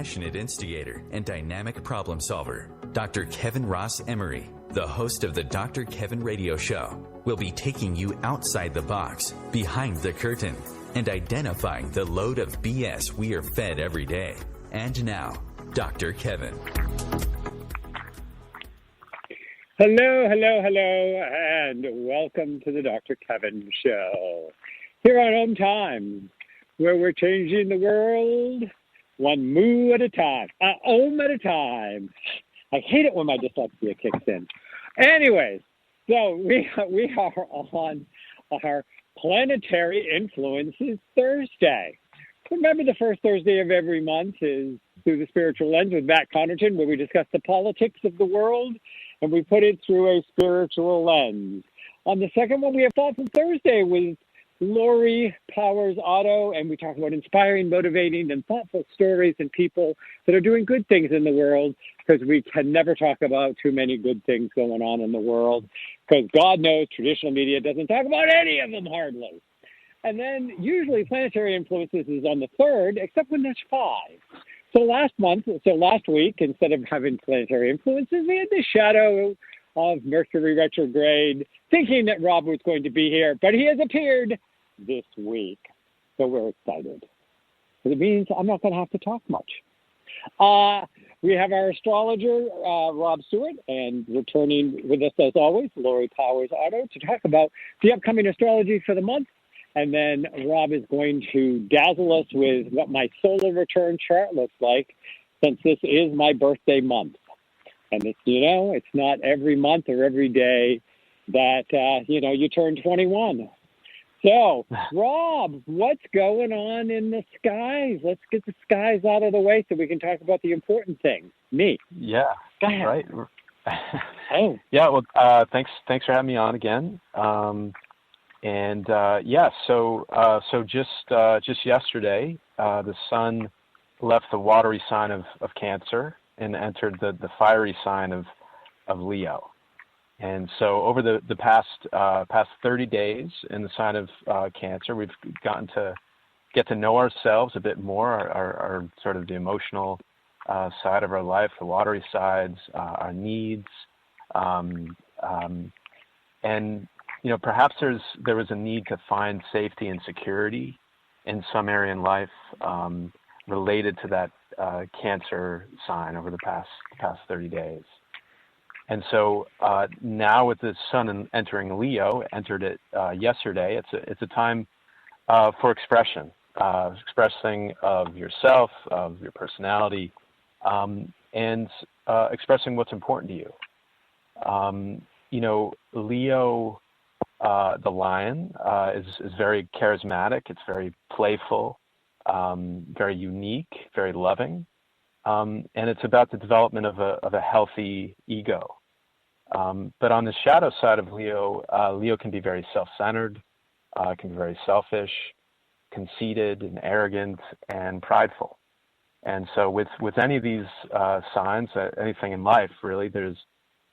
passionate instigator and dynamic problem solver, Dr. Kevin Ross Emery, the host of the Dr. Kevin Radio Show, will be taking you outside the box, behind the curtain, and identifying the load of BS we are fed every day. And now, Dr. Kevin. Hello, and welcome to the Dr. Kevin Show. Here on OMTimes, where we're changing the world one moo at a time, ohm at a time. I hate it when my dyslexia kicks in. Anyways, so we are on our Planetary Influences Thursday. Remember, the first Thursday of every month is Through the Spiritual Lens with Matt Connerton, where we discuss the politics of the world, and we put it through a spiritual lens. On the second one, we have Thoughtful Thursday with Lori Powers-Otto, and we talk about inspiring, motivating, and thoughtful stories and people that are doing good things in the world, because we can never talk about too many good things going on in the world, because God knows traditional media doesn't talk about any of them hardly. And then usually Planetary Influences is on the third, except when there's 5. So last week, instead of having Planetary Influences, we had the shadow of Mercury retrograde, thinking that Rob was going to be here, but he has appeared this week. So we're excited. It means I'm not going to have to talk much. We have our astrologer, Rob Stewart, and returning with us as always, Lori Powers-Otto, to talk about the upcoming astrology for the month. And then Rob is going to dazzle us with what my solar return chart looks like, since this is my birthday month. And it's, it's not every month or every day that, you turn 21. So, Rob, what's going on in the skies? Let's get the skies out of the way so we can talk about the important things. Me. Yeah. Go ahead. Right. Oh. Yeah. Well, thanks for having me on again. So just yesterday, the sun left the watery sign of Cancer and entered the fiery sign of Leo. And so over the past 30 days in the sign of Cancer, we've gotten to get to know ourselves a bit more, our sort of the emotional side of our life, the watery sides, our needs, and perhaps there was a need to find safety and security in some area in life related to that Cancer sign over the past 30 days. And so now with the sun entering Leo, entered it yesterday, it's a time for expression, expressing of yourself, of your personality, and expressing what's important to you. Leo, the lion, is very charismatic. It's very playful, very unique, very loving, and it's about the development of a healthy ego. But on the shadow side of Leo, Leo can be very self-centered, can be very selfish, conceited, and arrogant, and prideful. And so with any of these signs, anything in life, really, there's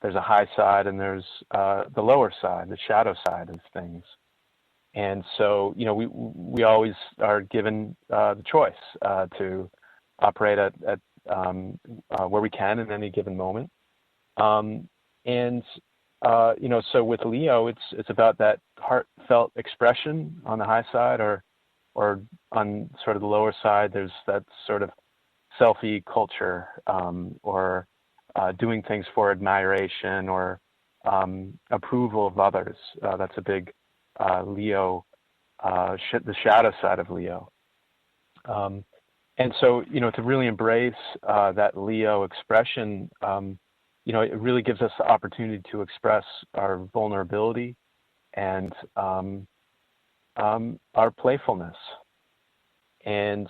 a high side and there's the lower side, the shadow side of things. And so, we always are given the choice to operate at where we can in any given moment. So with Leo, it's about that heartfelt expression on the high side, or on sort of the lower side, there's that sort of selfie culture, or doing things for admiration or approval of others. That's a big Leo, the shadow side of Leo. And so, to really embrace that Leo expression, it really gives us the opportunity to express our vulnerability and our playfulness. And,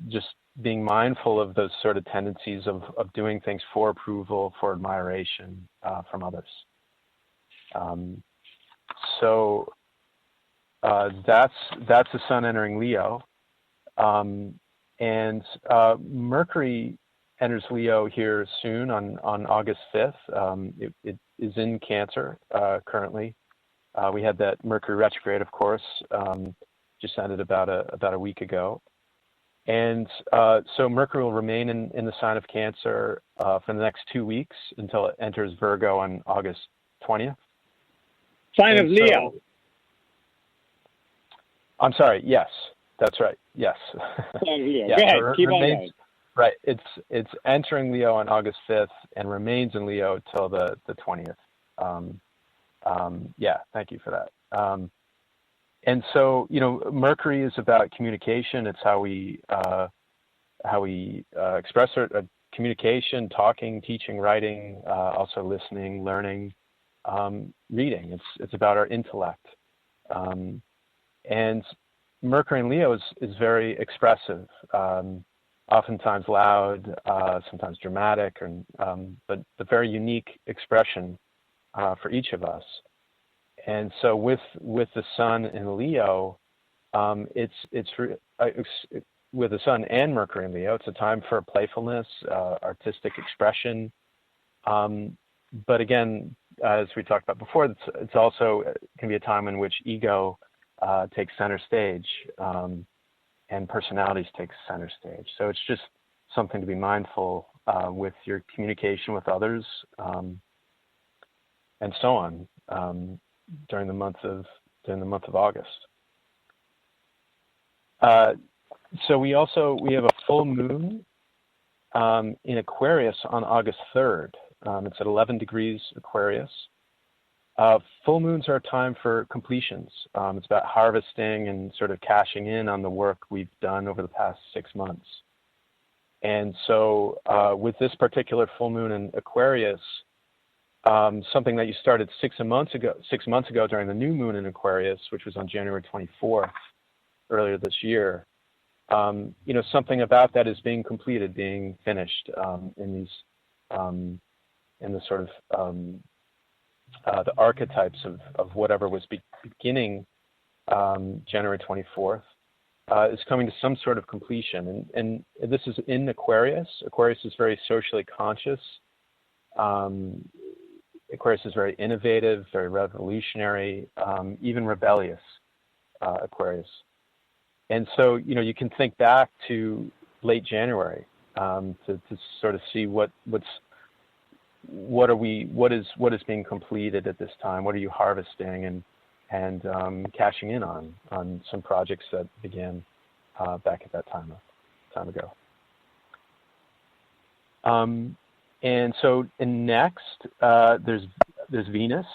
just being mindful of those sort of tendencies of doing things for approval, for admiration from others. So that's the sun entering Leo. And Mercury enters Leo here soon on August 5th. It is in Cancer currently. We had that Mercury retrograde, of course, just ended about a week ago. And so Mercury will remain in the sign of Cancer for the next 2 weeks until it enters Virgo on August 20th. Sign of Leo. I'm sorry. Yes, that's right. Yes. Sign of Leo. Yeah, Go ahead. Keep on going. Right. It's entering Leo on August 5th and remains in Leo till the 20th. Yeah. Thank you for that. And so, Mercury is about communication. It's how we express our communication, talking, teaching, writing, also listening, learning, reading. It's about our intellect. And Mercury in Leo is very expressive, oftentimes loud, sometimes dramatic, but a very unique expression for each of us. And so with the Sun in Leo, with the Sun and Mercury in Leo, it's a time for playfulness, artistic expression. But again, as we talked about before, it's also can be a time in which ego takes center stage and personalities take center stage. So it's just something to be mindful with your communication with others and so on. During the month of August. So we have a full moon in Aquarius on August 3rd. It's at 11 degrees Aquarius. Full moons are a time for completions. It's about harvesting and sort of cashing in on the work we've done over the past 6 months. And so with this particular full moon in Aquarius, something that you started 6 months ago during the new moon in Aquarius, which was on January 24th, earlier this year. Something about that is being completed, being finished in the sort of the archetypes of whatever was beginning January 24th is coming to some sort of completion, and this is in Aquarius. Aquarius is very socially conscious. Aquarius is very innovative, very revolutionary, even rebellious, Aquarius. And so, you can think back to late January to sort of see what is being completed at this time. What are you harvesting and cashing in on some projects that began back at that time ago. And so next, there's Venus.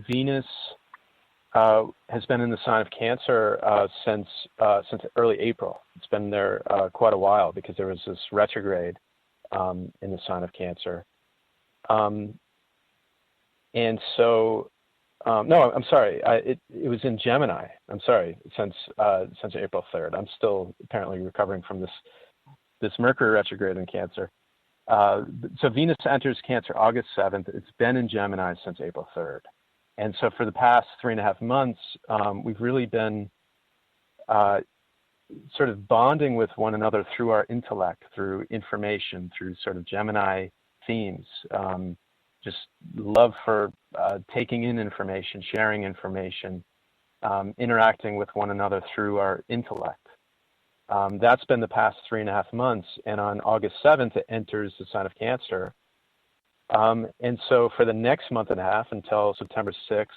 Venus has been in the sign of Cancer since early April. It's been there quite a while because there was this retrograde in the sign of Cancer. And so, no, I'm sorry. It was in Gemini. I'm sorry. Since April 3rd. I'm still apparently recovering from this Mercury retrograde in Cancer. So Venus enters Cancer August 7th. It's been in Gemini since April 3rd. And so for the past 3.5 months, we've really been sort of bonding with one another through our intellect, through information, through sort of Gemini themes. Just love for taking in information, sharing information, interacting with one another through our intellect. That's been the past 3.5 months, and on August 7th, it enters the sign of Cancer. And so for the next month and a half until September 6th,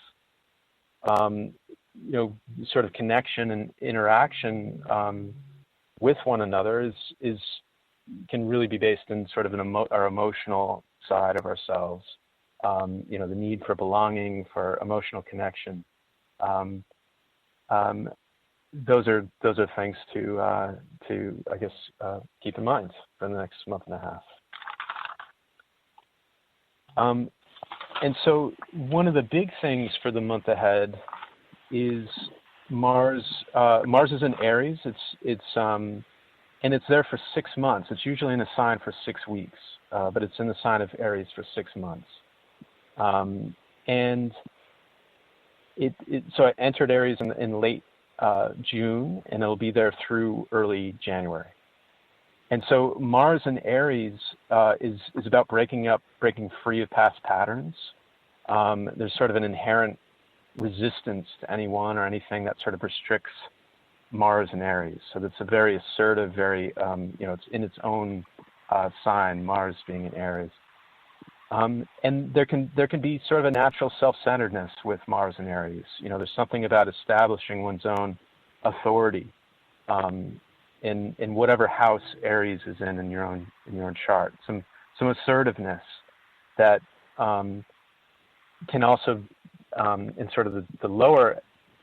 sort of connection and interaction with one another can really be based in sort of our emotional side of ourselves. The need for belonging, for emotional connection. Those are things to I guess keep in mind for the next month and a half. And so one of the big things for the month ahead is Mars. Mars is in Aries. And it's there for 6 months. It's usually in a sign for 6 weeks, but it's in the sign of Aries for 6 months. And so it entered Aries in late June, and it'll be there through early January. And so Mars in Aries is about breaking free of past patterns. There's sort of an inherent resistance to anyone or anything that sort of restricts Mars in Aries. So that's a very assertive, very, it's in its own sign, Mars being in Aries. And there can be sort of a natural self-centeredness with Mars in Aries. There's something about establishing one's own authority in whatever house Aries is in your own chart. Some assertiveness that can also, in sort of the lower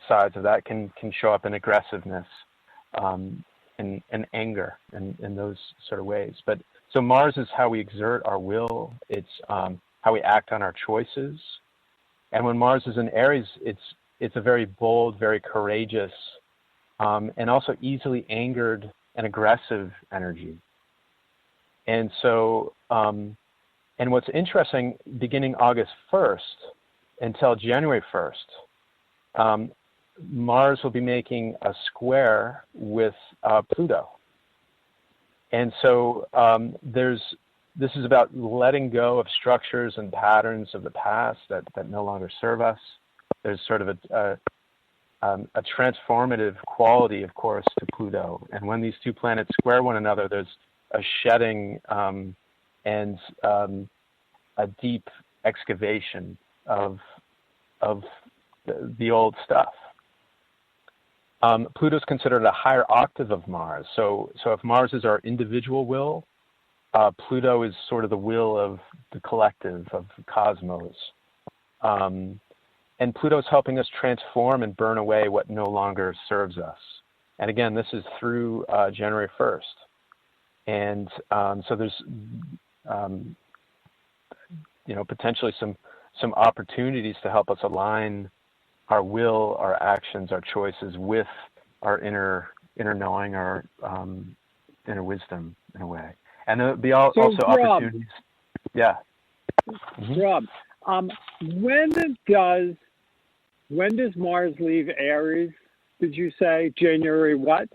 sides of that, can show up in aggressiveness and anger in those sort of ways. But so Mars is how we exert our will. It's how we act on our choices. And when Mars is in Aries, it's a very bold, very courageous, and also easily angered and aggressive energy. And so, and what's interesting, beginning August 1st until January 1st, Mars will be making a square with Pluto. And so this is about letting go of structures and patterns of the past that no longer serve us. There's sort of a transformative quality, of course, to Pluto. And when these two planets square one another, there's a shedding and a deep excavation of the old stuff. Pluto's considered a higher octave of Mars. So if Mars is our individual will, Pluto is sort of the will of the collective, of the cosmos. And Pluto's helping us transform and burn away what no longer serves us. And again, this is through January 1st. And so there's, potentially some opportunities to help us align our will, our actions, our choices with our inner knowing, our inner wisdom in a way. And there'll be also Rob, opportunities. Yeah. Mm-hmm. Rob, when does Mars leave Aries? Did you say January what?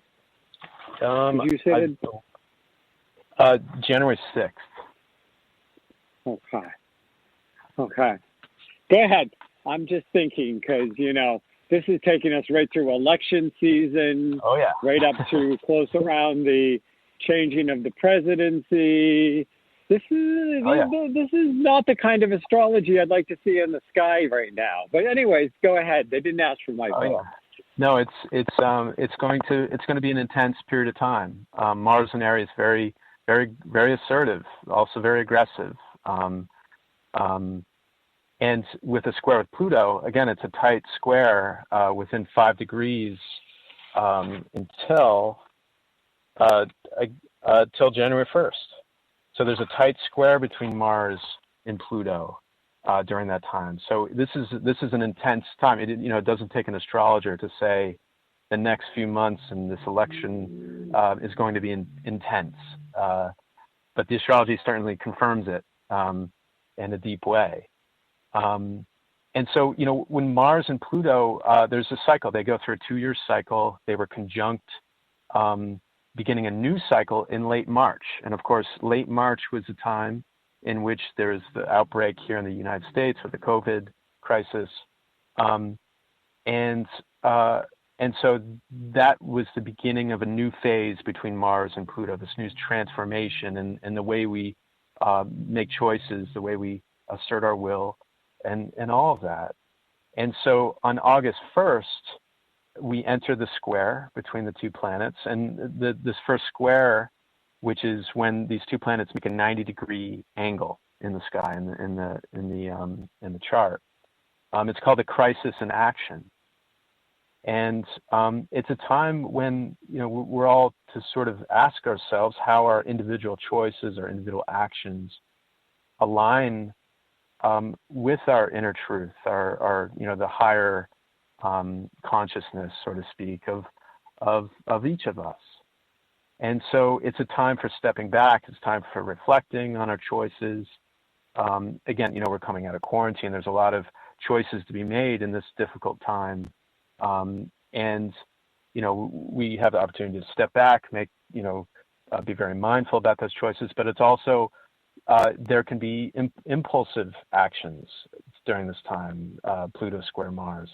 Did you say January 6th. Okay. Go ahead. I'm just thinking because, this is taking us right through election season. Oh, yeah. Right up to close around the changing of the presidency. This is not the kind of astrology I'd like to see in the sky right now. But anyways, go ahead. They didn't ask for my vote. Yeah. No, it's going to be an intense period of time. Mars in Aries, very, very, very assertive, also very aggressive. And with a square with Pluto, again, it's a tight square within 5 degrees until January 1st. So there's a tight square between Mars and Pluto during that time. So this is an intense time. It doesn't take an astrologer to say the next few months in this election is going to be intense. But the astrology certainly confirms it in a deep way. And so, when Mars and Pluto, there's a cycle. They go through a 2-year cycle. They were conjunct, beginning a new cycle in late March. And of course, late March was a time in which there's the outbreak here in the United States with the COVID crisis. And so that was the beginning of a new phase between Mars and Pluto, this new transformation and the way we make choices, the way we assert our will, and all of that. And so on August 1st, we enter the square between the two planets, and this first square, which is when these two planets make a 90-degree angle in the sky in the chart. It's called the crisis in action, and it's a time when we're all to sort of ask ourselves how our individual choices, our individual actions, align with our inner truth, our the higher consciousness, so to speak, of each of us. And so it's a time for stepping back. It's time for reflecting on our choices. Again, we're coming out of quarantine. There's a lot of choices to be made in this difficult time. And we have the opportunity to step back, be very mindful about those choices, but it's also there can be impulsive actions during this time, Pluto square Mars.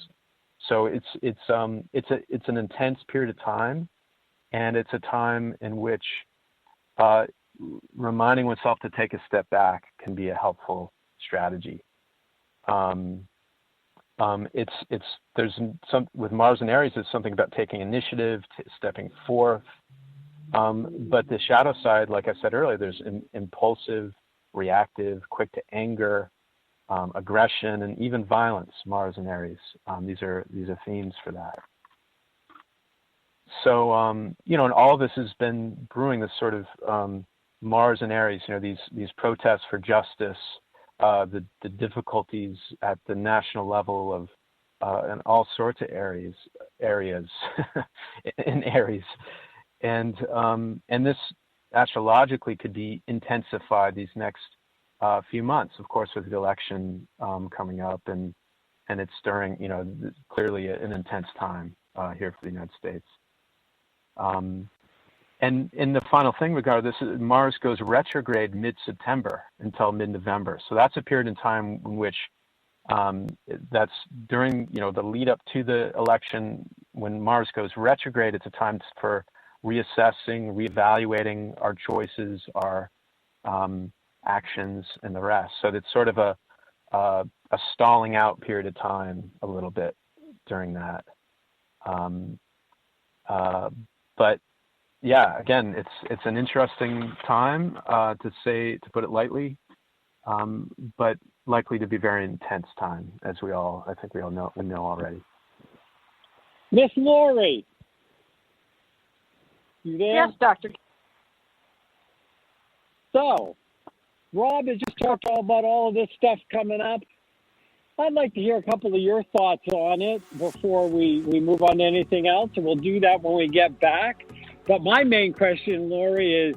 So it's an intense period of time, and it's a time in which reminding oneself to take a step back can be a helpful strategy. There's some with Mars and Aries. There's something about taking initiative, stepping forth. But the shadow side, like I said earlier, there's impulsive, reactive, quick to anger, aggression, and even violence. Mars and Aries. These are themes for that. So and all of this has been brewing. This sort of Mars and Aries. These protests for justice. The difficulties at the national level of in all sorts of areas in Aries, and this astrologically could be intensified these next few months, of course, with the election coming up, and it's during clearly an intense time here for the United States. And in the final thing regarding this, Mars goes retrograde mid-September until mid-November. So that's a period in time in which that's during, the lead up to the election. When Mars goes retrograde, it's a time for reassessing, reevaluating our choices, our actions, and the rest. So it's sort of a stalling out period of time a little bit during that. But yeah, again, it's an interesting time to put it lightly, but likely to be very intense time, as I think we all know already. Miss Lori, you there? Yes, Doctor. So, Rob has just talked all about all of this stuff coming up. I'd like to hear a couple of your thoughts on it before we move on to anything else, and we'll do that when we get back. But my main question, Lori, is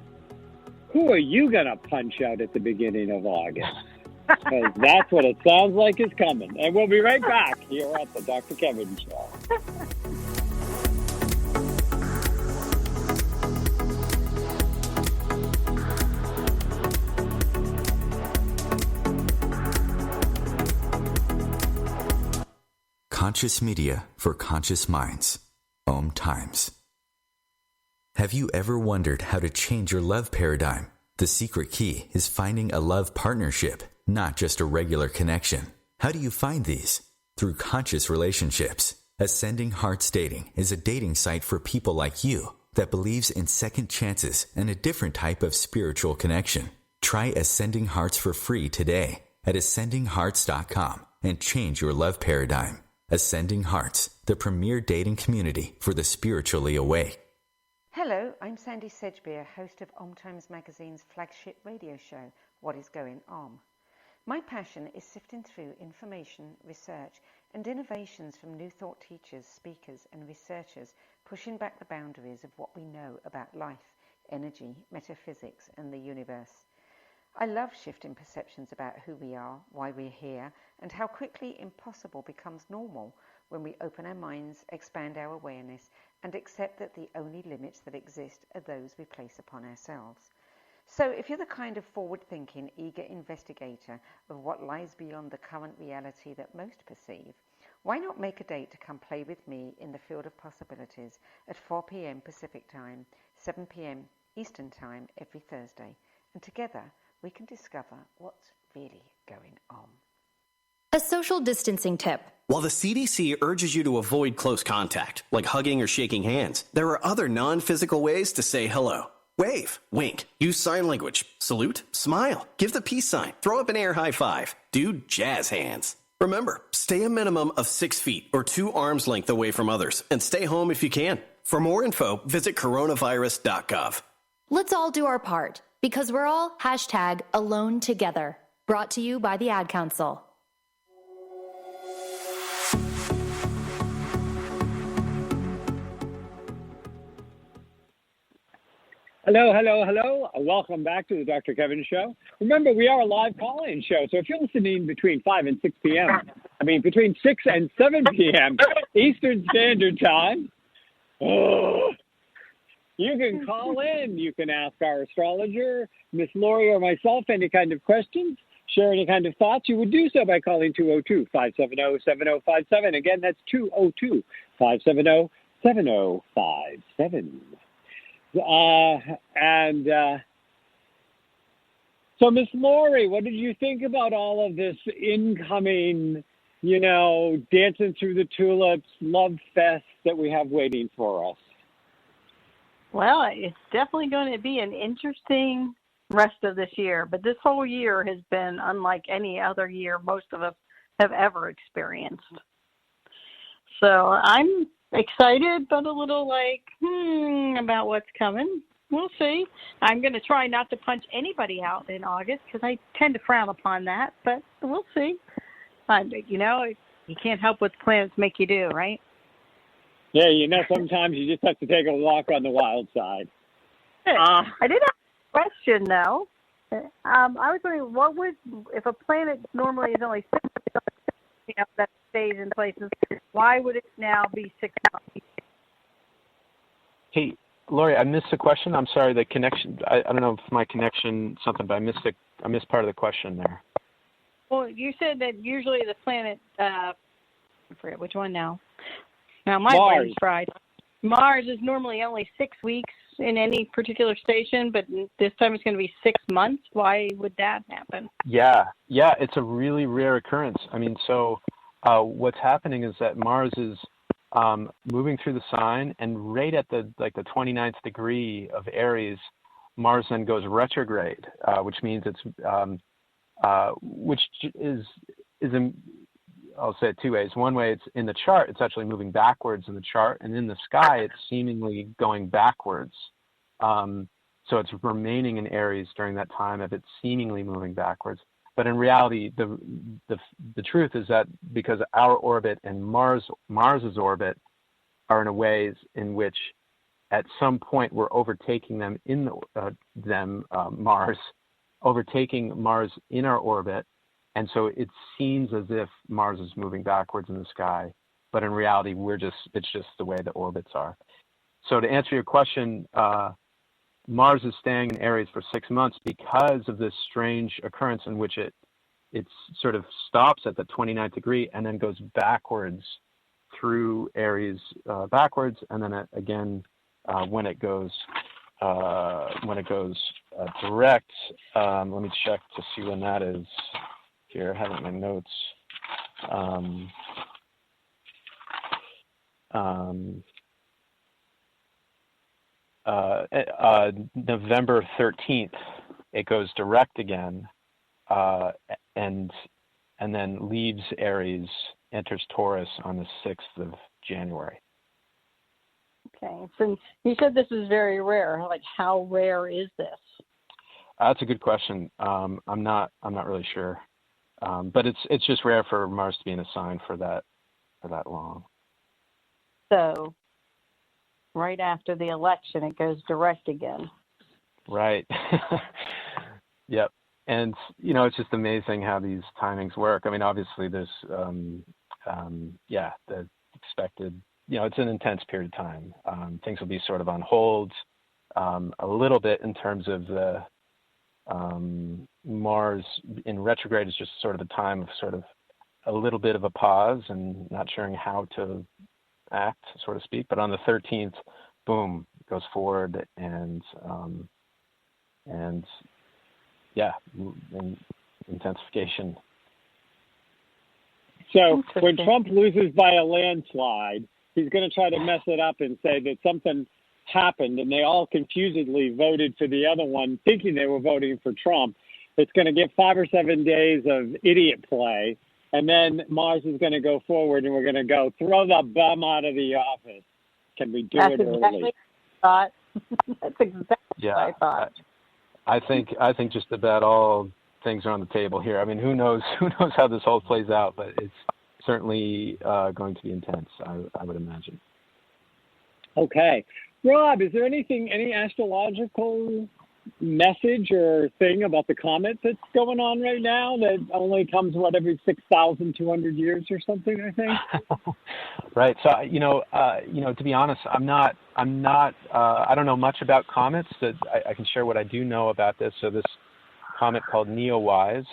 who are you going to punch out at the beginning of August? Because that's what it sounds like is coming. And we'll be right back here at the Dr. Kevin Show. Conscious media for conscious minds. OMTimes. Have you ever wondered how to change your love paradigm? The secret key is finding a love partnership, not just a regular connection. How do you find these? Through conscious relationships. Ascending Hearts Dating is a dating site for people like you that believes in second chances and a different type of spiritual connection. Try Ascending Hearts for free today at ascendinghearts.com and change your love paradigm. Ascending Hearts, the premier dating community for the spiritually awake. Hello, I'm Sandy Sedgbeer, host of OMTimes magazine's flagship radio show, What is Going On? My passion is sifting through information, research, and innovations from new thought teachers, speakers, and researchers pushing back the boundaries of what we know about life, energy, metaphysics, and the universe. I love shifting perceptions about who we are, why we're here, and how quickly impossible becomes normal when we open our minds, expand our awareness, and accept that the only limits that exist are those we place upon ourselves. So if you're the kind of forward-thinking, eager investigator of what lies beyond the current reality that most perceive, why not make a date to come play with me in the field of possibilities at 4 p.m. Pacific Time, 7 p.m. Eastern Time every Thursday, and together we can discover what's really going on. A social distancing tip. While the CDC urges you to avoid close contact, like hugging or shaking hands, there are other non-physical ways to say hello. Wave, wink, use sign language, salute, smile, give the peace sign, throw up an air high five, do jazz hands. Remember, stay a minimum of 6 feet or 2 arms length away from others, and stay home if you can. For more info, visit coronavirus.gov. Let's all do our part, because we're all #alone together. Brought to you by the Ad Council. Hello, hello, hello. Welcome back to the Dr. Kevin Show. Remember, we are a live call-in show, so if you're listening between 5 and 6 p.m., between 6 and 7 p.m. Eastern Standard Time, you can call in. You can ask our astrologer, Miss Lori, or myself any kind of questions. share any kind of thoughts, you would do so by calling 202-570-7057. Again, that's 202-570-7057. So, Miss Lori, what did you think about all of this incoming, dancing through the tulips, love fest that we have waiting for us? Well, it's definitely going to be an interesting rest of this year, but this whole year has been unlike any other year most of us have ever experienced. So I'm excited, but a little about what's coming. We'll see. I'm going to try not to punch anybody out in August because I tend to frown upon that, but we'll see. You can't help what the planets make you do, right? Yeah, sometimes you just have to take a walk on the wild side. I did have a question, though. I was wondering, if a planet normally is only 6 months, that stays in places, why would it now be 6 months? Hey, Lori, I missed the question. I'm sorry, the connection. I don't know if my connection something, but I missed part of the question there. Well, you said that usually the planet, I forget which one now. Now my brain's fried. Mars is normally only 6 weeks in any particular station, but this time it's going to be 6 months. Why would that happen? Yeah, it's a really rare occurrence. What's happening is that Mars is moving through the sign, and right at the 29th degree of Aries, Mars then goes retrograde, which means it's I'll say it two ways. One way, it's in the chart, it's actually moving backwards in the chart, and in the sky, it's seemingly going backwards. So it's remaining in Aries during that time of it seemingly moving backwards. But in reality, the truth is that because our orbit and Mars's orbit are in a ways in which at some point we're overtaking them Mars, overtaking Mars in our orbit. And so it seems as if Mars is moving backwards in the sky, but in reality, it's just the way the orbits are. So to answer your question, Mars is staying in Aries for 6 months because of this strange occurrence in which it sort of stops at the 29th degree and then goes backwards through Aries backwards, and then again when it goes direct. Let me check to see when that is. Here, I have it in my notes. November 13th, it goes direct again, and then leaves Aries, enters Taurus on the 6th of January. Okay, so you said this is very rare. How rare is this? That's a good question. I'm not really sure. But it's just rare for Mars to be in a sign for that long. So, right after the election, it goes direct again. Right. Yep. And it's just amazing how these timings work. Obviously, there's the expected. It's an intense period of time. Things will be sort of on hold a little bit in terms of the. Mars in retrograde is just sort of a time of sort of a little bit of a pause and not sure how to act, so to speak. But on the 13th, boom, it goes forward and intensification. So when Trump loses by a landslide, he's going to try to mess it up and say that something happened and they all confusedly voted for the other one thinking they were voting for Trump. It's going to get 5 or 7 days of idiot play, and then Mars is going to go forward and we're going to go throw the bum out of the office. Can we do it early? That's exactly what I thought. I think just about all things are on the table here. Who knows how this all plays out, but it's certainly going to be intense, I would imagine. Okay. Rob, is there any astrological message or thing about the comet that's going on right now that only comes, every 6,200 years or something, I think? Right. So, to be honest, I don't know much about comets. I can share what I do know about this. So this comet called Neowise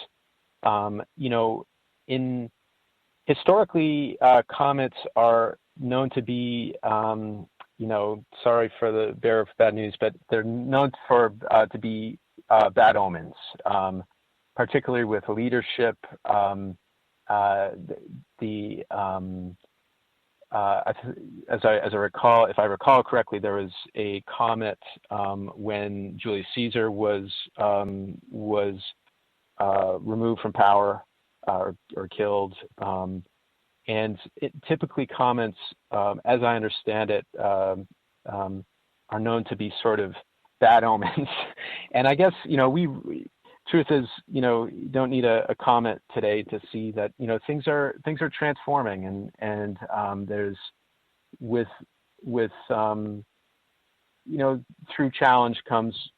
Historically, comets are known to be, sorry for the bearer of bad news, but they're known to be bad omens, particularly with leadership. As I recall, if I recall correctly, there was a comet when Julius Caesar was removed from power or killed, and typically comets, as I understand it, are known to be sort of bad omens. And I guess truth is, you don't need a comet today to see that things are transforming, and there's through challenge comes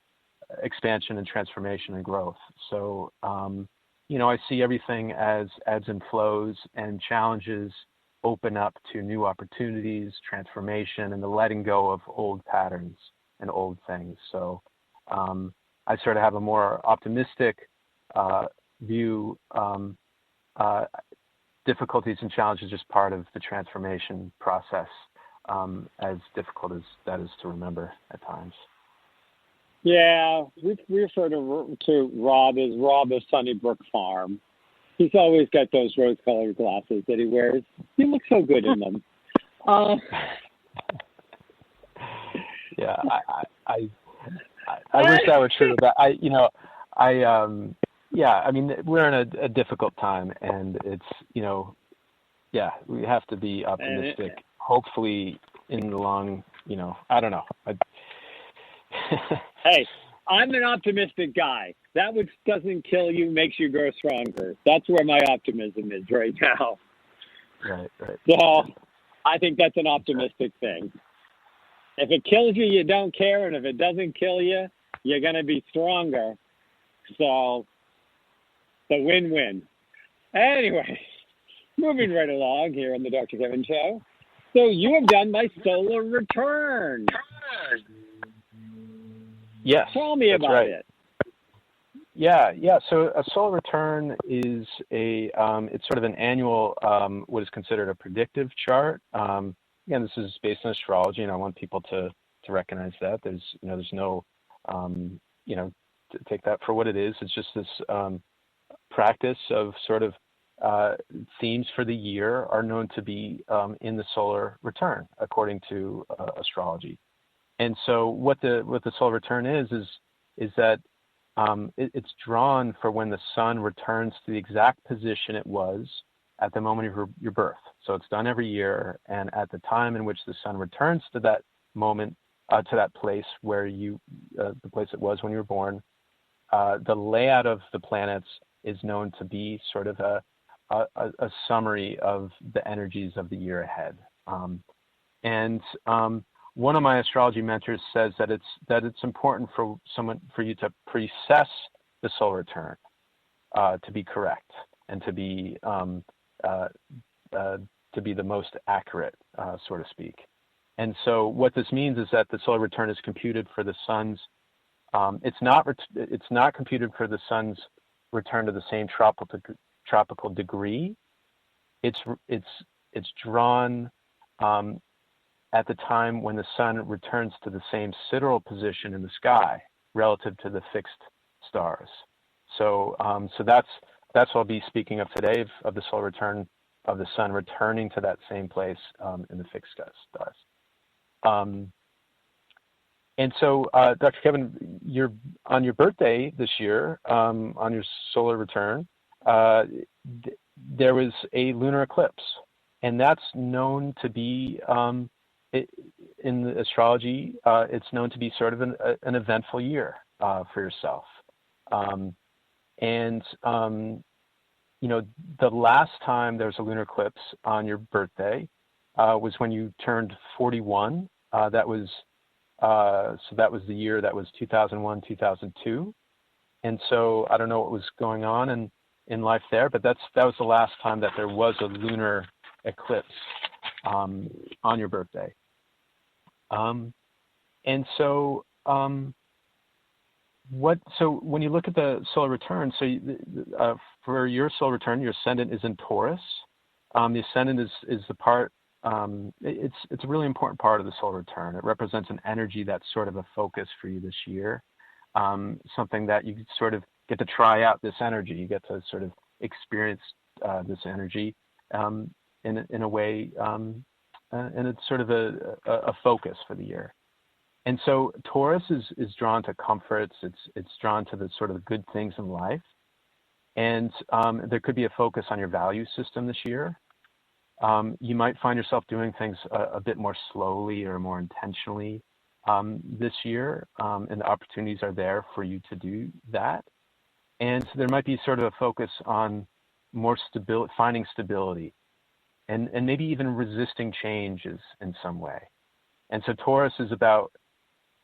expansion and transformation and growth. So I see everything as ebbs and flows, and challenges open up to new opportunities, transformation, and the letting go of old patterns and old things. So I sort of have a more optimistic view. Difficulties and challenges are just part of the transformation process, as difficult as that is to remember at times. Yeah, we refer to Rob as Sunnybrook Farm. He's always got those rose-colored glasses that he wears. He looks so good in them. Yeah, I wish that were true, but we're in a difficult time, and it's, we have to be optimistic. Hopefully in the long, I don't know. Hey, I'm an optimistic guy. That which doesn't kill you makes you grow stronger. That's where my optimism is right now. Right. So I think that's an optimistic thing. If it kills you, you don't care. And if it doesn't kill you, you're going to be stronger. So the win-win. Anyway, moving right along here on the Dr. Kevin Show. So you have done my solar return. Yes. Tell me about it. Yeah. So a solar return is it's sort of an annual, what is considered a predictive chart. Again, this is based on astrology, and I want people to recognize that. There's no, to take that for what it is. It's just this practice of sort of themes for the year are known to be in the solar return, according to astrology. And so what the solar return is that it's drawn for when the sun returns to the exact position it was at the moment of your birth. So it's done every year, and at the time in which the sun returns to that moment, to that place where the place it was when you were born, the layout of the planets is known to be sort of a summary of the energies of the year ahead. One of my astrology mentors says that it's important for you to precess the solar return to be correct and to be the most accurate, so to speak. And so what this means is that the solar return is computed for the sun's. It's not computed for the sun's return to the same tropical degree. It's drawn at the time when the sun returns to the same sidereal position in the sky relative to the fixed stars. So that's what I'll be speaking of today, of the solar return of the sun returning to that same place in the fixed stars. And so, Dr. Kevin, on your birthday this year, on your solar return, there was a lunar eclipse, and that's known to be, in the astrology, it's known to be sort of an eventful year for yourself. The last time there was a lunar eclipse on your birthday was when you turned 41. That was the year, that was 2001, 2002. And so I don't know what was going on in life there, but that was the last time that there was a lunar eclipse on your birthday. So when you look at the solar return, for your solar return, your ascendant is in Taurus. The ascendant is the part. It's a really important part of the solar return. It represents an energy that's sort of a focus for you this year. Something that you sort of get to try out this energy. You get to sort of experience this energy in a way, and it's sort of a focus for the year. And so Taurus is drawn to comforts. It's drawn to the sort of good things in life, and there could be a focus on your value system this year. You might find yourself doing things a bit more slowly or more intentionally this year, and the opportunities are there for you to do that. And so there might be sort of a focus on more stability, finding stability, and maybe even resisting changes in some way. And so Taurus is about,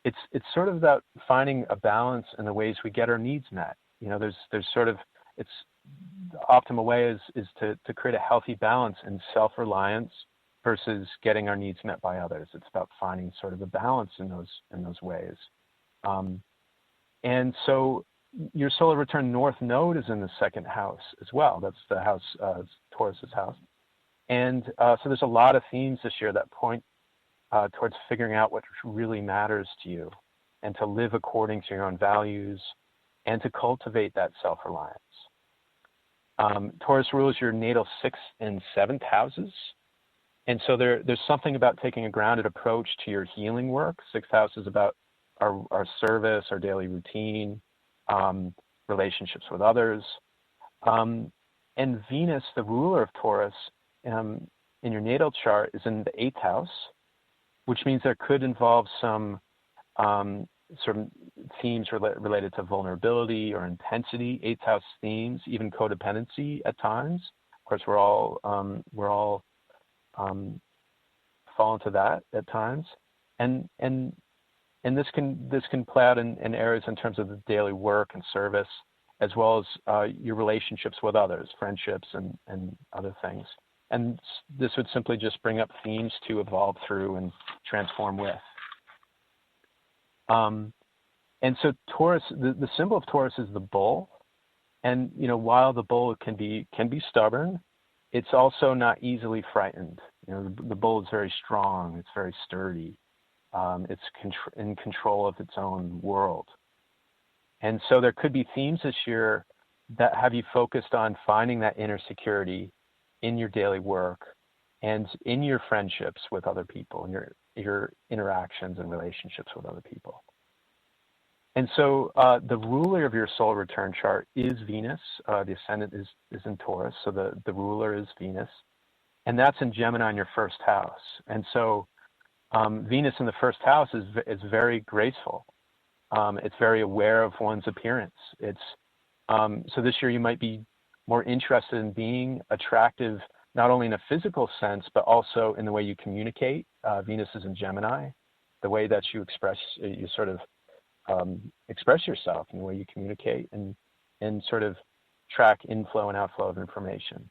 it's sort of about finding a balance in the ways we get our needs met. You know, there's sort of, it's the optimal way is to create a healthy balance in self-reliance versus getting our needs met by others. It's about finding sort of a balance in those ways. And so your solar return north node is in the second house as well. That's the house, Taurus's house. And so there's a lot of themes this year that point towards figuring out what really matters to you and to live according to your own values and to cultivate that self-reliance. Taurus rules your natal 6th and 7th houses. And so there's something about taking a grounded approach to your healing work. 6th house is about our service, our daily routine, relationships with others. And Venus, the ruler of Taurus, in your natal chart is in the 8th house, which means there could involve some sort of themes related to vulnerability or intensity, 8th house themes, even codependency at times. Of course, we're all fall into that at times, and this can play out in areas in terms of the daily work and service, as well as your relationships with others, friendships and other things. And this would simply just bring up themes to evolve through and transform with. And so Taurus, the symbol of Taurus is the bull. And, you know, while the bull can be stubborn, it's also not easily frightened. You know, the bull is very strong. It's very sturdy. It's in control of its own world. And so there could be themes this year that have you focused on finding that inner security in your daily work and in your friendships with other people and your interactions and relationships with other people. And so the ruler of your solar return chart is Venus. The ascendant is in Taurus, so the ruler is Venus. And that's in Gemini in your first house. And so Venus in the first house is very graceful. It's very aware of one's appearance. So this year you might be more interested in being attractive, not only in a physical sense, but also in the way you communicate. Venus is in Gemini, the way that you express yourself in the way you communicate and sort of track inflow and outflow of information.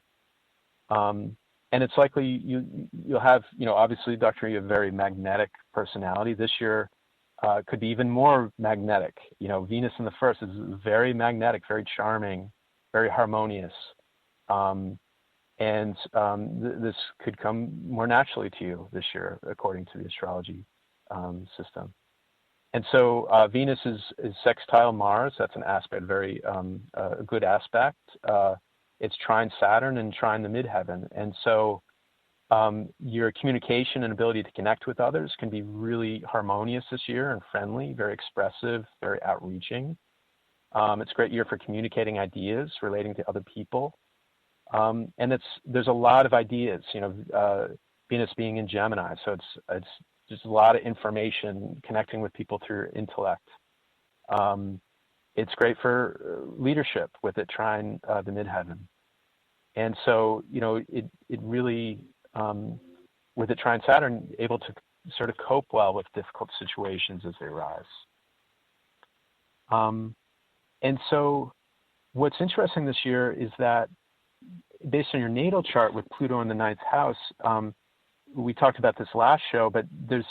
And it's likely you'll have, you know, obviously, Dr. you have a very magnetic personality. This year could be even more magnetic. You know, Venus in the first is very magnetic, very charming, very harmonious. This could come more naturally to you this year, according to the astrology system. And so Venus is sextile Mars. That's an aspect, very a good aspect. It's trine Saturn and trine the midheaven. And so your communication and ability to connect with others can be really harmonious this year and friendly, very expressive, very outreaching. It's a great year for communicating ideas relating to other people. And there's a lot of ideas, you know, Venus being in Gemini. So it's just a lot of information connecting with people through your intellect. It's great for leadership with it trine the midheaven. And so, you know, it really, with it trine Saturn, able to sort of cope well with difficult situations as they arise. And so what's interesting this year is that based on your natal chart with Pluto in the 9th house, we talked about this last show, but there's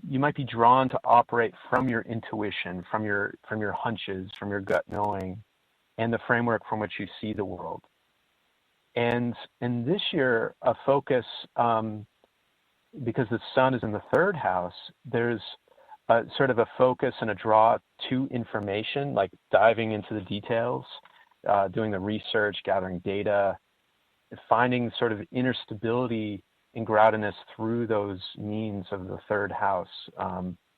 you might be drawn to operate from your intuition, from your hunches, from your gut knowing, and the framework from which you see the world. And this year, a focus, because the sun is in the third house, there's sort of a focus and a draw to information, like diving into the details, doing the research, gathering data, finding sort of inner stability and groundedness through those means of the third house,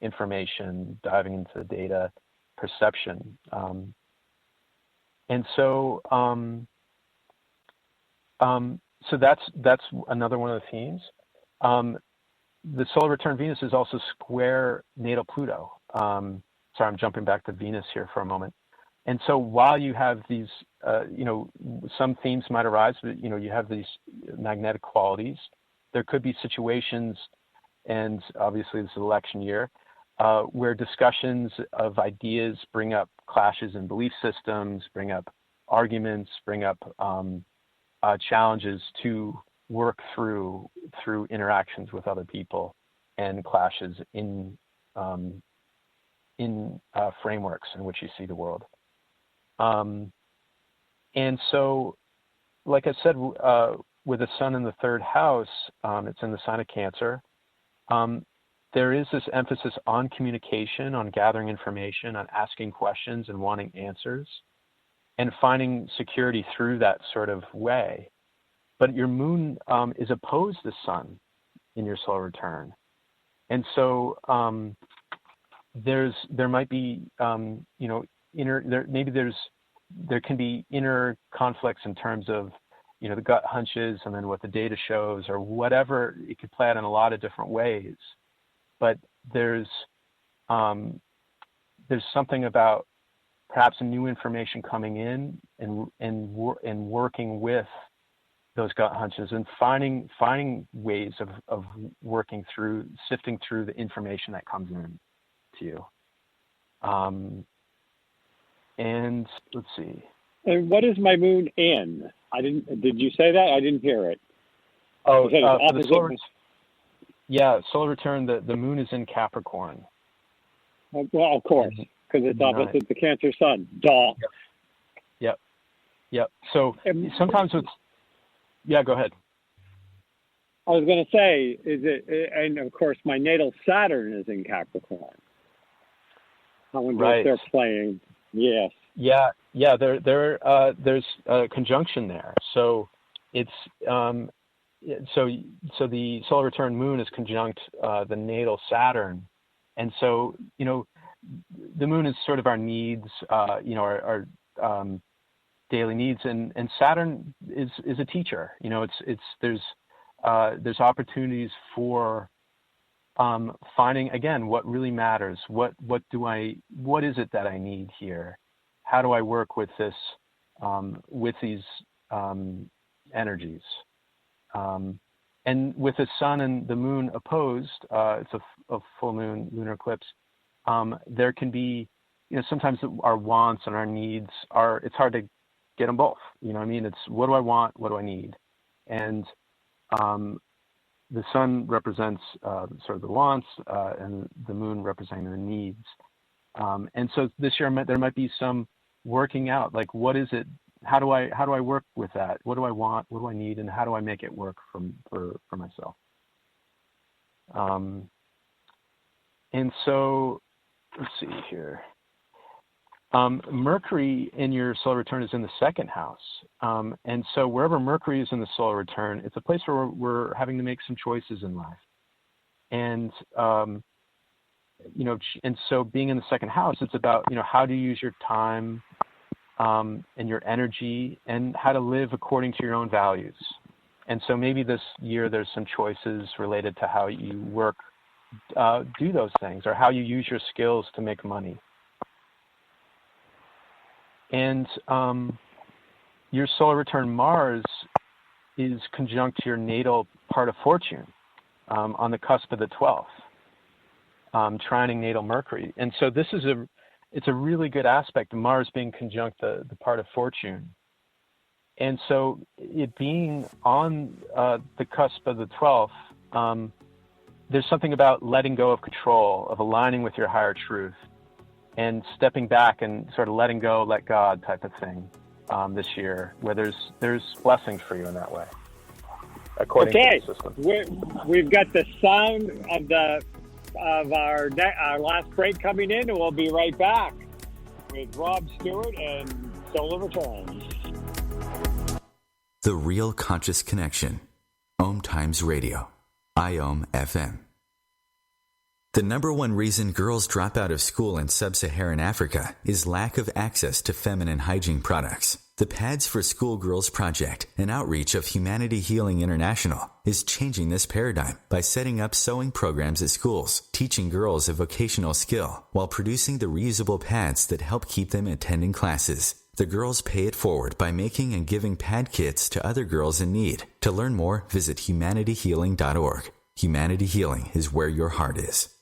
information, diving into the data, perception. And so that's another one of the themes. The solar return Venus is also square natal Pluto. Sorry, I'm jumping back to Venus here for a moment. And so while you have these, some themes might arise, but, you have these magnetic qualities. There could be situations, and obviously this is election year, where discussions of ideas bring up clashes in belief systems, bring up arguments, bring up challenges to work through interactions with other people and clashes in frameworks in which you see the world. And so, like I said, with the sun in the third house, it's in the sign of Cancer. There is this emphasis on communication, on gathering information, on asking questions and wanting answers, and finding security through that sort of way. But your moon is opposed to the sun in your solar return. And so there might be, there can be inner conflicts in terms of, the gut hunches and then what the data shows or whatever. It could play out in a lot of different ways. But there's something about perhaps new information coming in and working with those gut hunches and finding ways of working through, sifting through the information that comes in to you. And let's see. And what is my moon in? Did you say that? I didn't hear it. Oh, for the solar return, the moon is in Capricorn. Well, of course, because it's opposite the Cancer sun. Duh. Yep. So sometimes yeah, go ahead. I was going to say, and of course, my natal Saturn is in Capricorn. I wonder if they're playing. Yes. Yeah. There's a conjunction there. So it's so the solar return moon is conjunct the natal Saturn, and so the moon is sort of our needs, our daily needs, and Saturn is a teacher. There's opportunities for finding again what really matters. What is it that I need here? How do I work with this, with these energies? And with the sun and the moon opposed, it's a full moon lunar eclipse. There can be, sometimes our wants and our needs it's hard to get them both. It's what do I want? What do I need? And the sun represents sort of the wants, and the moon representing the needs. And so this year there might be some working out, like what is it? How do I work with that? What do I want? What do I need? And how do I make it work for myself? And so let's see here. Mercury in your solar return is in the second house. And so wherever Mercury is in the solar return, it's a place where we're having to make some choices in life. And, and so being in the second house, it's about, how to use your time and your energy and how to live according to your own values. And so maybe this year there's some choices related to how you work, do those things, or how you use your skills to make money. And your solar return Mars is conjunct your natal part of fortune on the cusp of the 12th, trining natal Mercury. And so it's a really good aspect, Mars being conjunct the part of fortune. And so it being on the cusp of the 12th, there's something about letting go of control, of aligning with your higher truth, and stepping back and sort of letting go, let God type of thing this year, where there's blessings for you in that way, according to the system. We've got the sound of our last break coming in, and we'll be right back with Rob Stewart and Solar Returns. The Real Conscious Connection. OMTimes Radio. IOM FM. The number one reason girls drop out of school in sub-Saharan Africa is lack of access to feminine hygiene products. The Pads for Schoolgirls Project, an outreach of Humanity Healing International, is changing this paradigm by setting up sewing programs at schools, teaching girls a vocational skill, while producing the reusable pads that help keep them attending classes. The girls pay it forward by making and giving pad kits to other girls in need. To learn more, visit humanityhealing.org. Humanity Healing is where your heart is.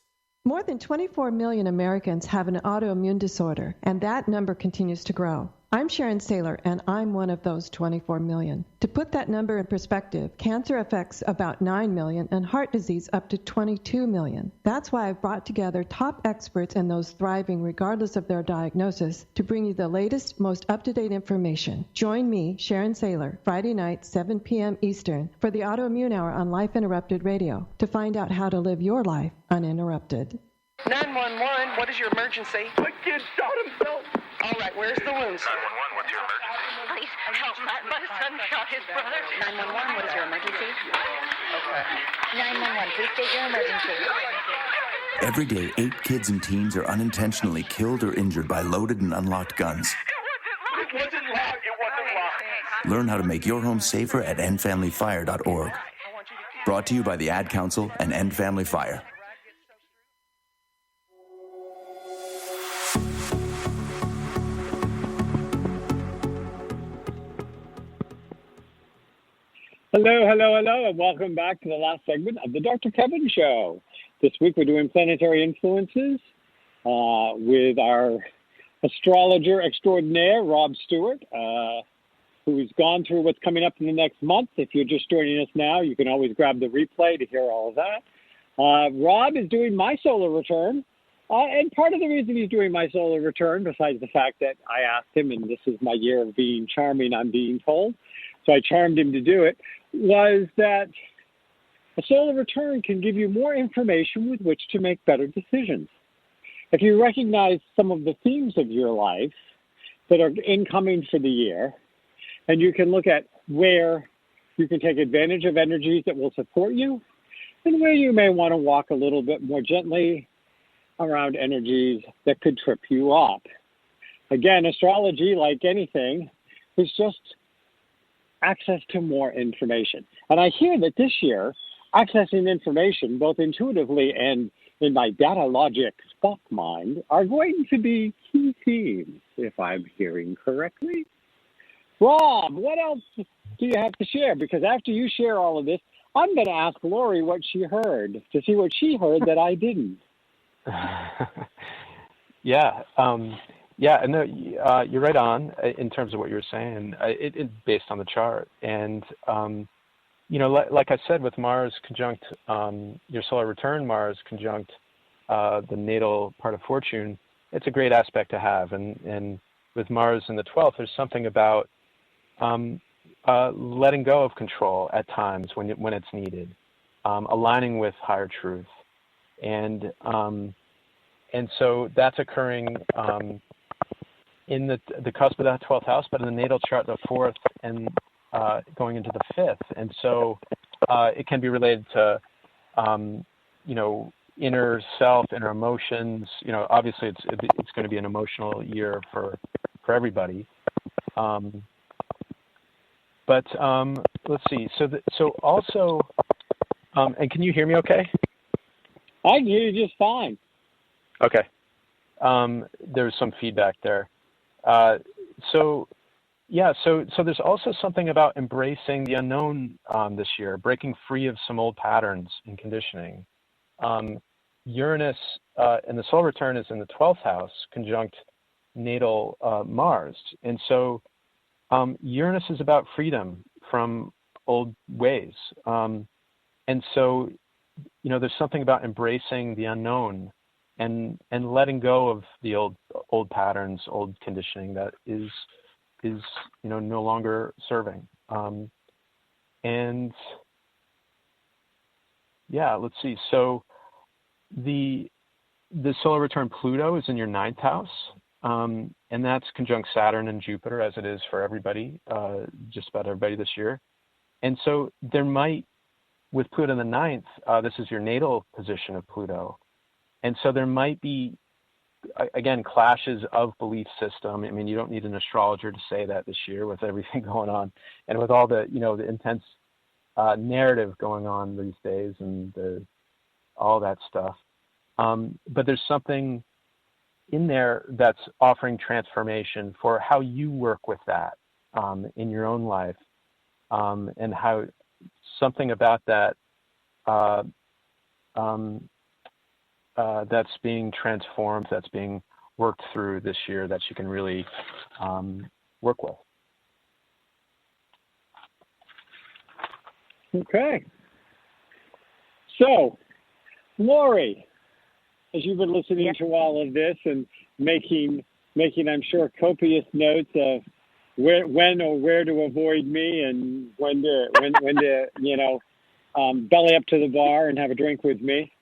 More than 24 million Americans have an autoimmune disorder, and that number continues to grow. I'm Sharon Saylor, and I'm one of those 24 million. To put that number in perspective, cancer affects about 9 million and heart disease up to 22 million. That's why I've brought together top experts and those thriving regardless of their diagnosis to bring you the latest, most up-to-date information. Join me, Sharon Saylor, Friday night, 7 p.m. Eastern, for the Autoimmune Hour on Life Interrupted Radio to find out how to live your life uninterrupted. 911, what is your emergency? My kid shot himself. All right, where's the wound, sir? 911, what's your emergency? Please help. My son shot his brother. 911, what is your emergency? Okay. 911, please state your emergency. Every day, 8 kids and teens are unintentionally killed or injured by loaded and unlocked guns. It wasn't locked. Learn how to make your home safer at endfamilyfire.org. Brought to you by the Ad Council and End Family Fire. Hello, and welcome back to the last segment of the Dr. Kevin Show. This week we're doing planetary influences with our astrologer extraordinaire, Rob Stewart, who's gone through what's coming up in the next month. If you're just joining us now, you can always grab the replay to hear all of that. Rob is doing my solar return, and part of the reason he's doing my solar return, besides the fact that I asked him, and this is my year of being charming, I'm being told, so I charmed him to do it, was that a solar return can give you more information with which to make better decisions. If you recognize some of the themes of your life that are incoming for the year, and you can look at where you can take advantage of energies that will support you, and where you may want to walk a little bit more gently around energies that could trip you up. Again, astrology, like anything, is just access to more information. And I hear that this year, accessing information, both intuitively and in my data logic Spock mind, are going to be key themes, if I'm hearing correctly. Rob, what else do you have to share? Because after you share all of this, I'm going to ask Lori what she heard, to see what she heard that I didn't. Yeah, no, you're right on in terms of what you're saying. It's based on the chart, and like I said, with Mars conjunct your solar return, Mars conjunct the natal part of fortune, it's a great aspect to have. And with Mars in the 12th, there's something about letting go of control at times when it's needed, aligning with higher truth, and so that's occurring in the cusp of that 12th house, but in the natal chart, the 4th, and going into the 5th. And so it can be related to, inner self, inner emotions. Obviously it's going to be an emotional year for everybody. But let's see. So also, and can you hear me okay? I can hear you just fine. Okay. There's some feedback there. So there's also something about embracing the unknown this year, breaking free of some old patterns and conditioning. Uranus and the solar return is in the 12th house, conjunct natal Mars. And so Uranus is about freedom from old ways. And so there's something about embracing the unknown and letting go of the old patterns, old conditioning that is no longer serving. And yeah, let's see. So the solar return Pluto is in your 9th house, and that's conjunct Saturn and Jupiter, as it is for everybody, just about everybody this year. And so there might, with Pluto in the 9th, this is your natal position of Pluto. And so there might be, again, clashes of belief system. I mean, you don't need an astrologer to say that this year with everything going on and with all the, the intense narrative going on these days and all that stuff. But there's something in there that's offering transformation for how you work with that in your own life, and how something about that that's being transformed, that's being worked through this year that you can really work with. Okay. So, Lori, as you've been listening to all of this and making, I'm sure, copious notes of when or where to avoid me and when to belly up to the bar and have a drink with me.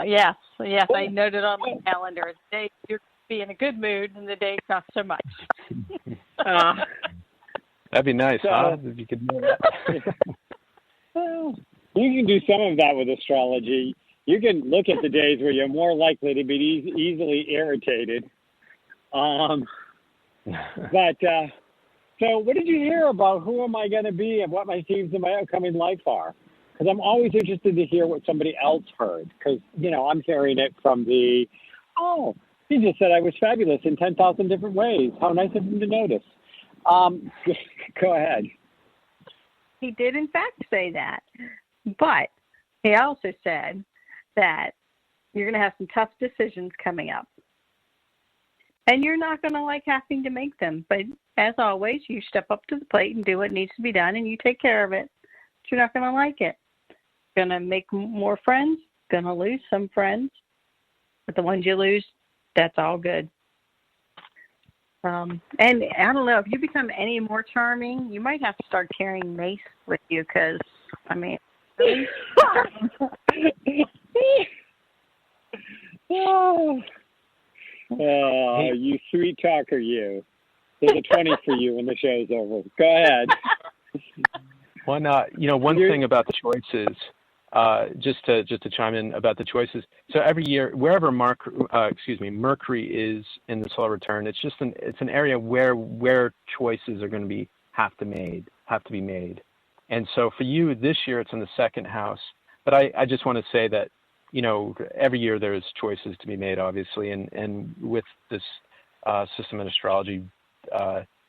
Yes, I noted on my calendar. The day you're be in a good mood, and the day not so much. That'd be nice, huh? If you could do that. Well, you can do some of that with astrology. You can look at the days where you're more likely to be easily irritated. But so what did you hear about who am I going to be and what my themes in my upcoming life are? Because I'm always interested to hear what somebody else heard. Because, I'm hearing it from he just said I was fabulous in 10,000 different ways. How nice of him to notice. Go ahead. He did, in fact, say that. But he also said that you're going to have some tough decisions coming up. And you're not going to like having to make them. But as always, you step up to the plate and do what needs to be done, and you take care of it. But you're not going to like it. Going to make more friends, going to lose some friends. But the ones you lose, that's all good. And I don't know, if you become any more charming, you might have to start carrying mace with you because, really? You sweet talker, you. There's a 20 for you when the show's over. Go ahead. One thing about the choices, just to chime in about the choices. So every year, wherever Mercury is in the solar return, it's an area where choices are going to have to be made. And so for you this year, it's in the 2nd house. But I just want to say that every year there's choices to be made, obviously, and with this system in astrology,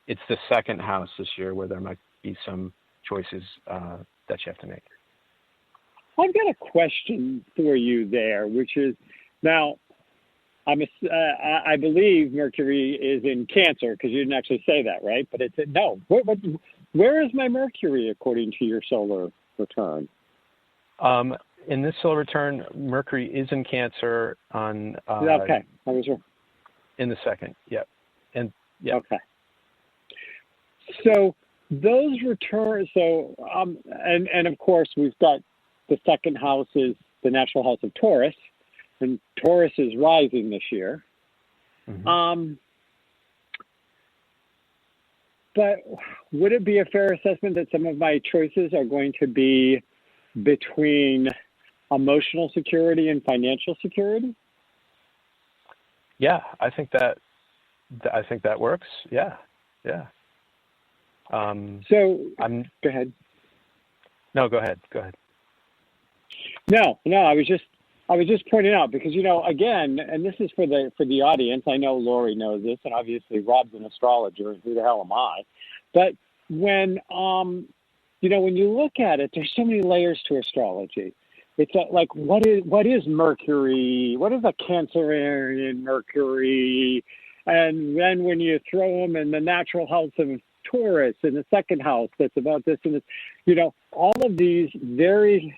it's the 2nd house this year where there might be some choices that you have to make. I've got a question for you there, which is, now, I believe Mercury is in Cancer, because you didn't actually say that, right? But no. Where is my Mercury according to your solar return? In this solar return, Mercury is in Cancer on. Okay, I was wrong. In the 2nd, yep, and yeah. Okay. So those returns. So and of course we've got the 2nd house is the natural house of Taurus, and Taurus is rising this year. Mm-hmm. But would it be a fair assessment that some of my choices are going to be between emotional security and financial security? Yeah, I think that works. Yeah. Go ahead. No, go ahead. No, I was just pointing out because again, and this is for the audience. I know Lori knows this, and obviously Rob's an astrologer, and who the hell am I? But when when you look at it, there's so many layers to astrology. It's like what is Mercury? What is a Cancerian Mercury? And then when you throw them in the natural house of Taurus in the second house that's about this and this. You know, all of these very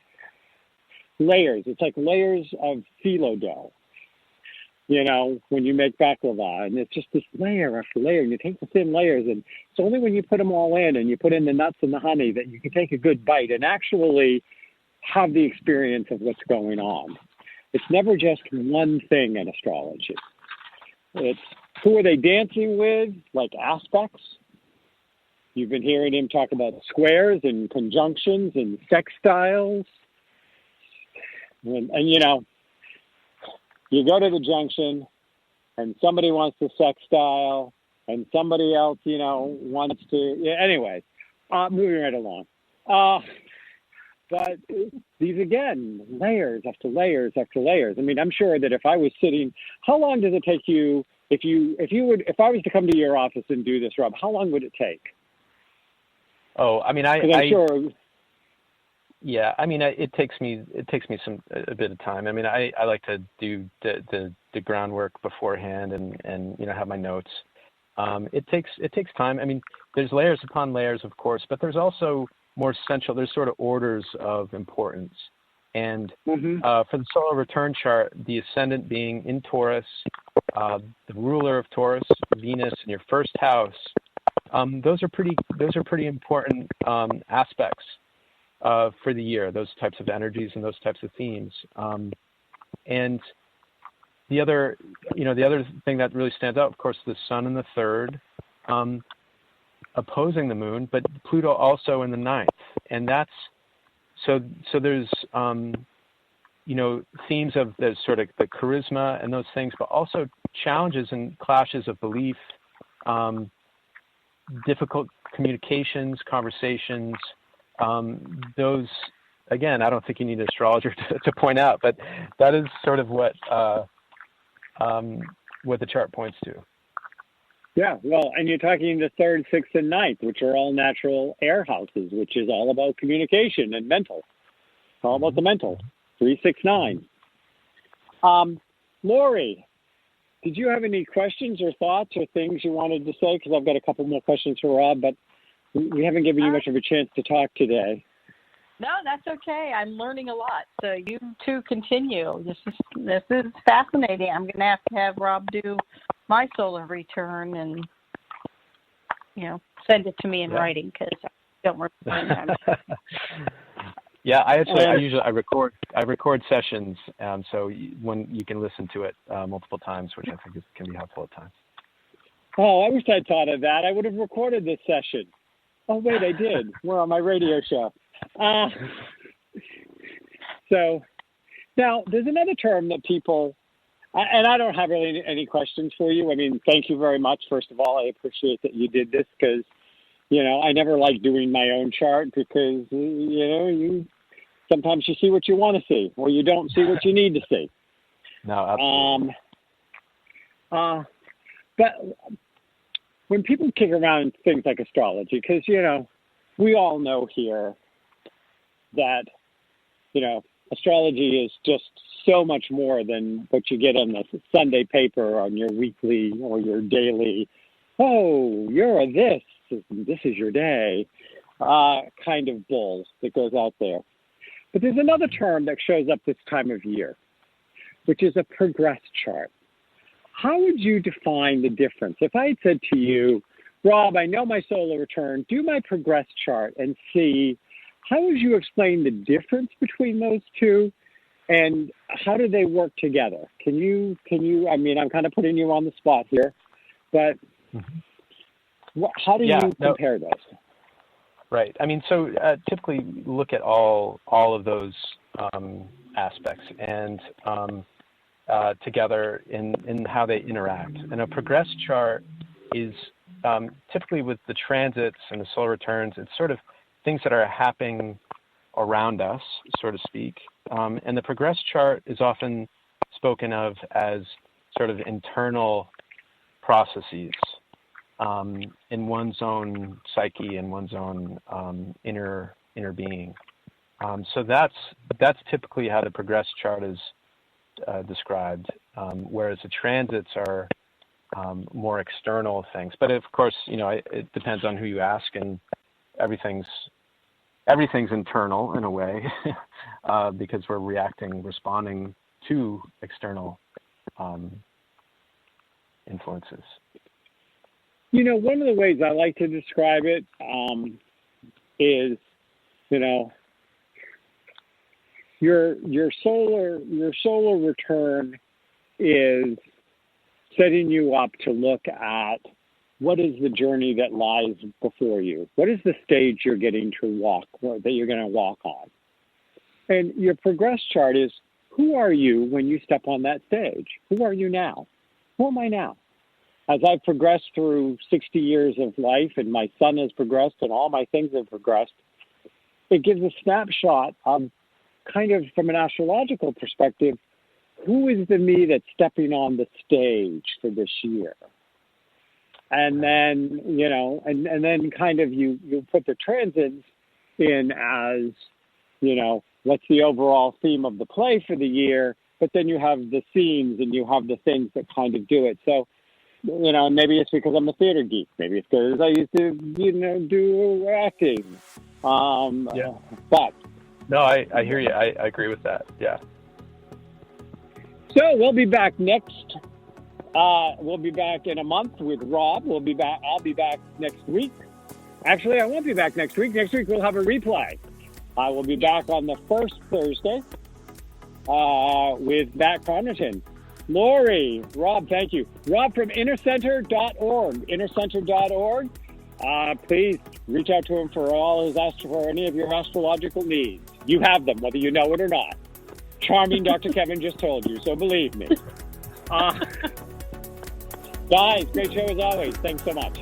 layers. It's like layers of phyllo dough. You know, when you make baklava, and it's just this layer after layer, and you take the thin layers, and it's only when you put them all in and you put in the nuts and the honey that you can take a good bite and actually have the experience of what's going on. It's never just one thing in astrology. It's who are they dancing with, like aspects. You've been hearing him talk about squares and conjunctions and sextiles. And you know, you go to the junction and somebody wants to sextile and somebody else, you know, wants to, yeah, anyway, moving right along. But these, again, layers after layers after layers. I mean, I'm sure that if I was sitting, how long does it take you, if I was to come to your office and do this, Rob, how long would it take? Oh, I mean, I'm sure. Yeah, I mean, it takes me a bit of time. I mean, I like to do the groundwork beforehand and you know, have my notes. It takes time. I mean, there's layers upon layers, of course, but there's also more essential. There's sort of orders of importance. And for the solar return chart, the ascendant being in Taurus, the ruler of Taurus, Venus, in your first house. Those are pretty important aspects for the year, those types of energies and those types of themes. And the other thing that really stands out, of course, the sun in the third, opposing the moon, but Pluto also in the ninth. And that's, so there's, you know, themes of the sort of the charisma and those things, but also challenges and clashes of belief, difficult communications, conversations. Those, again, I don't think you need an astrologer to point out, but that is sort of what the chart points to. Yeah, well, and you're talking the third, sixth, and ninth, which are all natural air houses, which is all about communication and mental. It's all about the mental. 3, 6, 9. Lori, did you have any questions or thoughts or things you wanted to say? Because I've got a couple more questions for Rob, but we haven't given you much of a chance to talk today. No, that's okay. I'm learning a lot. So you two continue. This is fascinating. I'm going to have Rob do my solar return and, you know, send it to me in writing because I don't remember. Yeah, I record sessions, so when you can listen to it multiple times, which I think can be helpful at times. Oh, I wish I'd thought of that. I would have recorded this session. Oh, wait, I did. We're on my radio show. So now there's another term that people, and I don't have really any questions for you. I mean, thank you very much. First of all, I appreciate that you did this because, you know, I never like doing my own chart because, you know, sometimes you see what you want to see or you don't see what you need to see. No, absolutely. But when people kick around things like astrology, because, you know, we all know here that, you know, astrology is just so much more than what you get on the Sunday paper, on your weekly or your daily, oh, you're a this is your day, kind of bull that goes out there. But there's another term that shows up this time of year, which is a progress chart. How would you define the difference? If I had said to you, Rob, I know my solar return, do my progress chart and see, how would you explain the difference between those two and how do they work together? Can you, I mean, I'm kind of putting you on the spot here, but how do you compare those? Right. I mean, so typically look at all of those aspects and together in how they interact. And a progress chart is typically with the transits and the solar returns, it's sort of things that are happening around us, so to speak. And the progress chart is often spoken of as sort of internal processes in one's own psyche and one's own inner being. So that's typically how the progress chart is described, whereas the transits are more external things. But of course, it depends on who you ask, and everything's internal in a way, because we're responding to external influences. One of the ways I like to describe it is, your solar return is setting you up to look at what is the journey that lies before you. What is the stage you're getting to walk, that you're going to walk on? And your progress chart is, who are you when you step on that stage? Who are you now? Who am I now? As I've progressed through 60 years of life, and my son has progressed, and all my things have progressed, it gives a snapshot of, kind of from an astrological perspective, who is the me that's stepping on the stage for this year? And then, and then kind of you put the transits in as, what's the overall theme of the play for the year, but then you have the scenes and you have the things that kind of do it. So, maybe it's because I'm a theater geek. Maybe it's because I used to, do acting. Yeah. But. No, I hear you. I agree with that. Yeah. So we'll be back next. We'll be back in a month with Rob. I'll be back next week. Actually, I won't be back next week. Next week we'll have a replay. I will be back on the first Thursday with Matt Connerton. Lori, Rob, thank you. Rob from innercenter.org. Innercenter.org. Please reach out to him for any of your astrological needs. You have them, whether you know it or not. Charming Dr. Kevin just told you, so believe me. Guys, great show as always. Thanks so much.